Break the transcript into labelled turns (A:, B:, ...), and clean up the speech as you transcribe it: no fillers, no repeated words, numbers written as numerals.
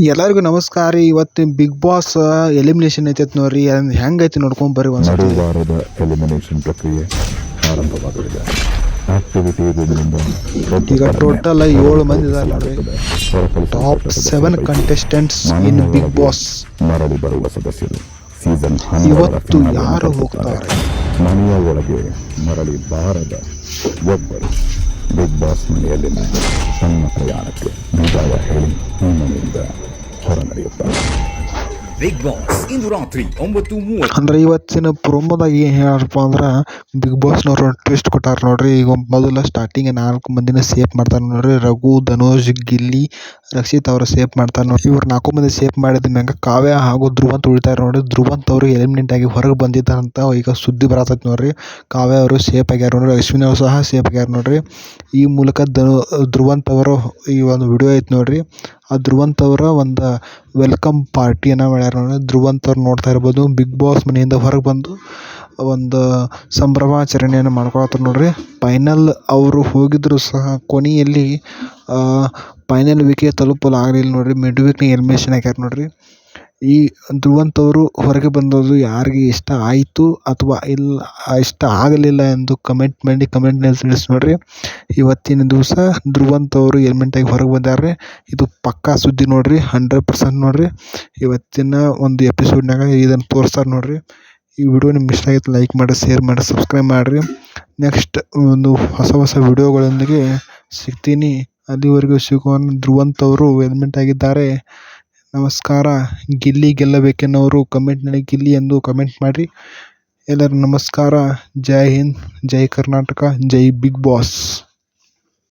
A: ಎಲ್ಲರಿಗೂ ನಮಸ್ಕಾರ ರೀ. ಇವತ್ತಿನ ಬಿಗ್ ಬಾಸ್ ಎಲಿಮಿನೇಷನ್ ಐತೈತೆ ನೋಡ್ರಿ. ಅದು ಹೆಂಗೈತಿ ನೋಡ್ಕೊಂಡ್ ಬರ್ರಿ ಒಂದ್ಸತಿ.
B: ನಡುವಾರದ ಎಲಿಮಿನೇಷನ್ ಪ್ರಕ್ರಿಯೆ ಆರಂಭವಾಗಲಿದೆ.
A: ಈಗ ಟೋಟಲ್ 7 ಮಂದಿ ಇದ್ದಾರೆ ನೋಡ್ರಿ. ಟಾಪ್ 7 ಕಂಟೆಸ್ಟೆಂಟ್ಸ್ ಇನ್ ಬಿಗ್ ಬಾಸ್.
B: ಮರಳಿ ಬರುವ ಸದಸ್ಯರು ಸೀಸನ್
A: ಇವತ್ತು ಯಾರು ಹೋಗ್ತಾರೆ?
B: ಮನೆಯ ಒಳಗೆ ಮರಳಿ ಬಾರದ ಒಬ್ಬರು ಬಿಗ್ ಬಾಸ್ ಮನೆಯಲ್ಲಿನ ತನ್ನ ಪ್ರಯಾಣಕ್ಕೆ ವಿದಾಯ ಹೇಳಿ ಈ ಮನೆಯಿಂದ ಹೊರ ನಡೆಯುತ್ತಾರೆ.
C: ಬಿಗ್ ಬಾಸ್ ಇಂದು ರಾತ್ರಿ 9:30.
A: ಅಂದ್ರೆ ಇವತ್ತಿನ ಪ್ರೊಮೋದಾಗ ಏನು ಹೇಳಪ್ಪ ಅಂದ್ರೆ, ಬಿಗ್ ಬಾಸ್ನವ್ರು ಟ್ವಿಸ್ಟ್ ಕೊಟ್ಟಾರ ನೋಡ್ರಿ. ಈಗ ಮೊದಲ ಸ್ಟಾರ್ಟಿಂಗ್ 4 ಮಂದಿನ ಸೇಫ್ ಮಾಡ್ತಾರೆ ನೋಡ್ರಿ. ರಘು, ಧನುಷ್, ಗಿಲ್ಲಿ, ರಕ್ಷಿತ್ ಅವರು ಸೇಫ್ ಮಾಡ್ತಾರೆ ನೋಡಿ. ಇವ್ರು 4 ಮಂದಿ ಸೇಫ್ ಮಾಡಿದ ಮ್ಯಾಗ ಕಾವ್ಯ ಹಾಗೂ ಧ್ರುವಂತ್ ಉಳಿತಾರೆ ನೋಡಿ. ಧ್ರುವಂತ್ ಅವರು ಎಲಿಮಿನೇಟ್ ಆಗಿ ಹೊರಗೆ ಬಂದಿದ್ದಾರಂತ ಈಗ ಸುದ್ದಿ ಬರತೈತಿ ನೋಡ್ರಿ. ಕಾವ್ಯ ಅವರು ಸೇಫ್ ಆಗ್ಯಾರ ನೋಡ್ರಿ. ಅಶ್ವಿನಿ ಅವರು ಸಹ ಸೇಫ್ ಆಗ್ಯಾರ ನೋಡ್ರಿ. ಈ ಮೂಲಕ ಧ್ರುವಂತ್ ಅವರು ಈ ಒಂದು ವಿಡಿಯೋ ಐತಿ ನೋಡ್ರಿ. ಆ ಧ್ರುವಂತ್ ಅವರ ಒಂದು ವೆಲ್ಕಮ್ ಪಾರ್ಟಿಯನ್ನು ಮಾಡ್ಯಾರ ನೋಡಿ. ಧ್ರುವಂತ್ ಅವ್ರು ನೋಡ್ತಾ ಇರ್ಬೋದು. ಬಿಗ್ ಬಾಸ್ ಮನೆಯಿಂದ ಹೊರಗೆ ಬಂದು ಒಂದು ಸಂಭ್ರಮಾಚರಣೆಯನ್ನು ಮಾಡ್ಕೊಳತ್ತಾರೆ ನೋಡ್ರಿ. ಫೈನಲ್ ಅವರು ಹೋಗಿದ್ರು ಸಹ ಕೊನೆಯಲ್ಲಿ ಫೈನಲ್ ವೀಕಿಗೆ ತಲುಪಲಾಗಲಿಲ್ಲ ನೋಡ್ರಿ. ಮಿಡ್ ವೀಕ್ನಾಗ ಎಲಿಮಿನೇಷನ್ ಆಗ್ಯಾರ ನೋಡ್ರಿ. ಈ ಧ್ರುವಂತ್ ಅವರು ಹೊರಗೆ ಬಂದದ್ದು ಯಾರಿಗೆ ಇಷ್ಟ ಆಯಿತು ಅಥವಾ ಇಷ್ಟ ಆಗಲಿಲ್ಲ ಎಂದು ಕಮೆಂಟ್ನಲ್ಲಿ ತಿಳಿಸಿ ನೋಡ್ರಿ. ಇವತ್ತಿನ ದಿವಸ ಧ್ರುವಂತ್ ಅವರು ಎಲಿಮಿನೇಟ್ ಆಗಿ ಹೊರಗೆ ಬಂದಾರೆ. ಇದು ಪಕ್ಕಾ ಸುದ್ದಿ ನೋಡ್ರಿ. 100% ನೋಡ್ರಿ. ಇವತ್ತಿನ ಒಂದು ಎಪಿಸೋಡ್ನಾಗ ಇದನ್ನು ತೋರಿಸ್ತಾರೆ ನೋಡ್ರಿ. ಈ ವಿಡಿಯೋ ನಿಮ್ಗೆ ಇಷ್ಟ ಆಗಿತ್ತು ಲೈಕ್ ಮಾಡಿ, ಶೇರ್ ಮಾಡಿ, ಸಬ್ಸ್ಕ್ರೈಬ್ ಮಾಡಿರಿ. ನೆಕ್ಸ್ಟ್ ಒಂದು ಹೊಸ ವಿಡಿಯೋಗಳೊಂದಿಗೆ ಸಿಗ್ತೀನಿ. ಅಲ್ಲಿವರೆಗೂ ಸಿಗೋಣ. ಧ್ರುವಂತ್ ಅವರು ಎಲಿಮಿನೇಟ್ ಆಗಿದ್ದಾರೆ. ನಮಸ್ಕಾರ. ಗಿಲ್ಲಿ ಗೆಲ್ಲಬೇಕೆನ್ನೋರು ಕಮೆಂಟ್ನಲ್ಲಿ ಗಿಲ್ಲಿ ಎಂದು ಕಮೆಂಟ್ ಮಾಡಿರಿ. ಎಲ್ಲರೂ ನಮಸ್ಕಾರ. ಜೈ ಹಿಂದ್, ಜೈ ಕರ್ನಾಟಕ, ಜೈ ಬಿಗ್ ಬಾಸ್.